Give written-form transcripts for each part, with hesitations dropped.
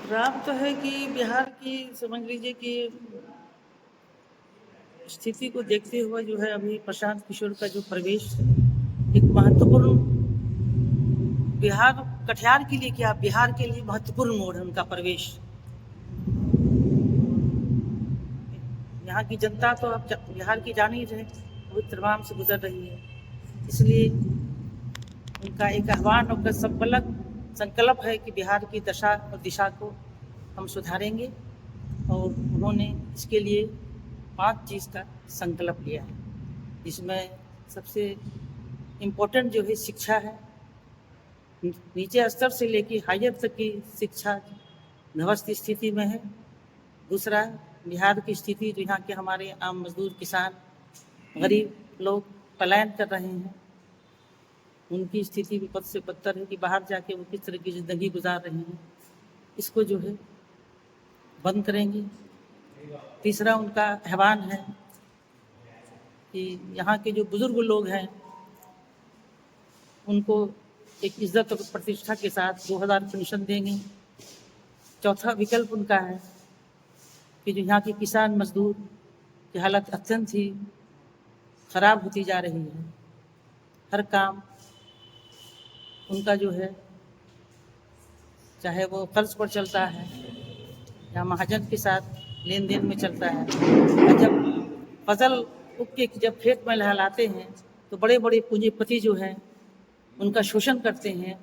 राम तो है कि बिहार की समझ लीजिए कि स्थिति को देखते हुए जो है अभी प्रशांत किशोर का जो प्रवेश एक महत्वपूर्ण बिहार कटिहार के लिए क्या बिहार के लिए महत्वपूर्ण मोड़ है उनका प्रवेश। यहाँ की जनता तो अब बिहार की जान ही रहे बहुत तमाम से गुजर रही है, इसलिए उनका एक आह्वान और संकल्प है कि बिहार की दशा और दिशा को हम सुधारेंगे और उन्होंने इसके लिए 5 चीज़ का संकल्प लिया है, जिसमें सबसे इम्पोर्टेंट जो है शिक्षा है। नीचे स्तर से लेकर हायर तक की शिक्षा ध्वस्त स्थिति में है। दूसरा, बिहार की स्थिति जो यहाँ के हमारे आम मजदूर किसान गरीब लोग पलायन कर रहे हैं, उनकी स्थिति विपद से बदतर है कि बाहर जाके वो किस तरह की ज़िंदगी गुजार रहे हैं, इसको जो है बंद करेंगे। तीसरा, उनका आह्वान है कि यहाँ के जो बुजुर्ग लोग हैं उनको एक इज्जत और प्रतिष्ठा के साथ 2000 पेंशन देंगे। चौथा विकल्प उनका है कि जो यहाँ के किसान मजदूर की हालत अत्यंत ही खराब होती जा रही है, हर काम उनका जो है चाहे वो कर्ज पर चलता है या महाजन के साथ लेन देन में चलता है, और जब फसल उग के जब खेत में लहलाते हैं तो बड़े बड़े पूंजीपति जो हैं उनका शोषण करते हैं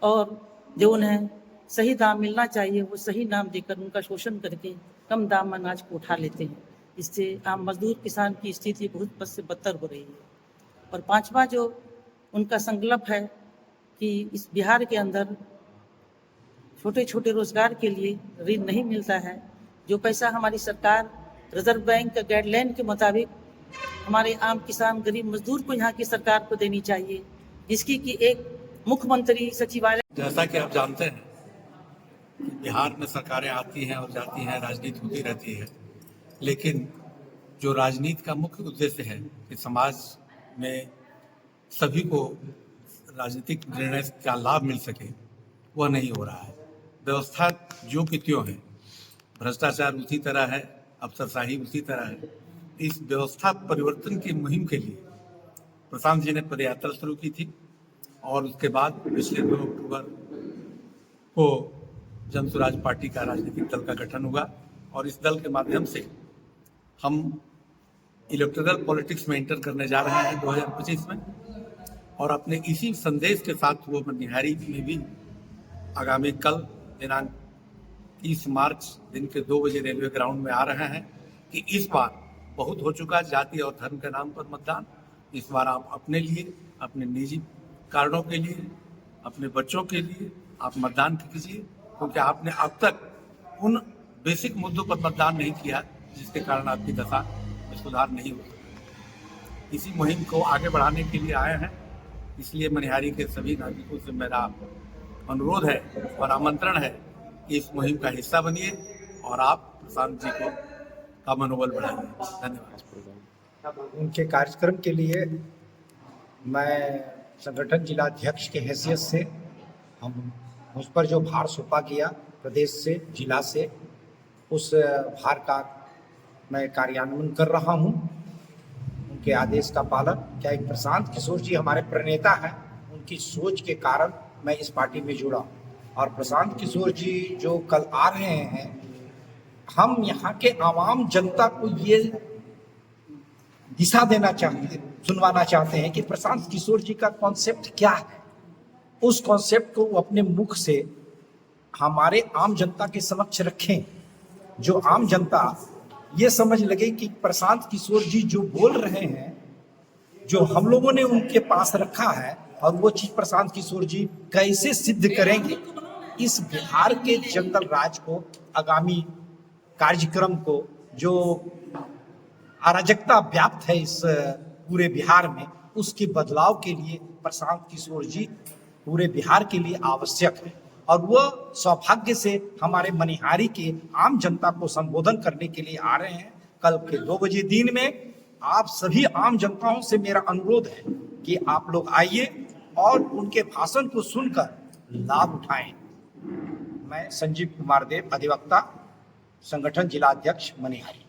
और जो उन्हें सही दाम मिलना चाहिए वो सही दाम देकर उनका शोषण करके कम दाम में अनाज को उठा लेते हैं। इससे आम मजदूर किसान की स्थिति बहुत बद से बदतर हो रही है। और पांचवा जो उनका संकल्प है कि इस बिहार के अंदर छोटे छोटे रोजगार के लिए ऋण नहीं मिलता है। जो पैसा हमारी सरकार रिजर्व बैंक के गाइडलाइन के मुताबिक हमारे आम किसान गरीब मजदूर को यहाँ की सरकार को देनी चाहिए, जिसकी कि एक मुख्यमंत्री सचिवालय। जैसा कि आप जानते हैं बिहार में सरकारें आती हैं और जाती हैं, राजनीति होती रहती है, लेकिन जो राजनीति का मुख्य उद्देश्य है कि समाज में सभी को राजनीतिक निर्णय का लाभ मिल सके, वह नहीं हो रहा है। व्यवस्था जो कि त्यों है, भ्रष्टाचार उसी तरह है, अफसरशाही उसी तरह है। इस व्यवस्था परिवर्तन की मुहिम के लिए प्रशांत जी ने पदयात्रा शुरू की थी और उसके बाद पिछले 2 अक्टूबर को जन स्वराज पार्टी का राजनीतिक दल का गठन हुआ और इस दल के माध्यम से हम इलेक्टोरल पॉलिटिक्स में एंटर करने जा रहे हैं 2025 में, और अपने इसी संदेश के साथ वो मनिहारी में भी आगामी कल दिनांक 30 मार्च दिन के 2 बजे रेलवे ग्राउंड में आ रहे हैं कि इस बार बहुत हो चुका जाति और धर्म के नाम पर मतदान। इस बार आप अपने लिए, अपने निजी कारणों के लिए, अपने बच्चों के लिए आप मतदान कीजिए, क्योंकि आपने अब तक उन बेसिक मुद्दों पर मतदान नहीं किया जिसके कारण आपकी दशा में सुधार नहीं हो सका। इसी मुहिम को आगे बढ़ाने के लिए आए हैं, इसलिए मनिहारी के सभी नागरिकों से मेरा अनुरोध है और आमंत्रण है कि इस मुहिम का हिस्सा बनिए और आप प्रशांत जी को का मनोबल बढ़ाइए। धन्यवाद। उनके कार्यक्रम के लिए मैं संगठन जिलाध्यक्ष के हैसियत से मुझ पर जो भार सौंपा गया प्रदेश से, जिला से, उस भार का मैं कार्यान्वयन कर रहा हूं, उनके आदेश का पालन। क्या एक प्रशांत किशोर जी हमारे प्रणेता हैं, उनकी सोच के कारण मैं इस पार्टी में जुड़ा, और प्रशांत किशोर जी जो कल आ रहे हैं, हम यहाँ के आवाम जनता को ये दिशा देना चाहते, सुनवाना चाहते हैं कि प्रशांत किशोर जी का कॉन्सेप्ट क्या है। उस कॉन्सेप्ट को वो अपने मुख से हमारे आम जनता के समक्ष रखें, जो आम जनता ये समझ लगे कि प्रशांत किशोर जी जो बोल रहे हैं, जो हम लोगों ने उनके पास रखा है, और वो चीज प्रशांत किशोर जी कैसे सिद्ध करेंगे। इस बिहार के जंगल राज को, आगामी कार्यक्रम को, जो अराजकता व्याप्त है इस पूरे बिहार में, उसके बदलाव के लिए प्रशांत किशोर जी पूरे बिहार के लिए आवश्यक है। और वह सौभाग्य से हमारे मनिहारी के आम जनता को संबोधन करने के लिए आ रहे हैं कल के 2 बजे दिन में। आप सभी आम जनताओं से मेरा अनुरोध है कि आप लोग आइए और उनके भाषण को सुनकर लाभ उठाएं। मैं संजीव कुमार देव, अधिवक्ता, संगठन जिला अध्यक्ष मनिहारी।